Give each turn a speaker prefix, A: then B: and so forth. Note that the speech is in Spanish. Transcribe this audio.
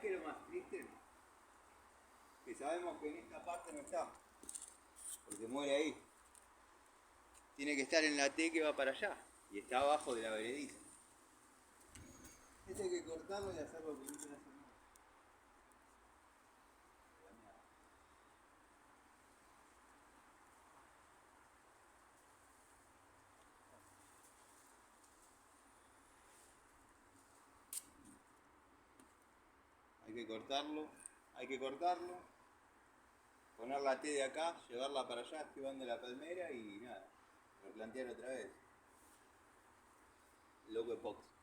A: qué es lo más triste? Que sabemos que en esta parte no está, porque muere ahí. Tiene que estar en la T que va para allá, y está abajo de la verediza. Este hay que cortarlo y hacerlo pinito en ese modo. Hay que cortarlo, poner la T de acá, llevarla para allá, esquivando la palmera y nada, replantear otra vez. Loco de Pox.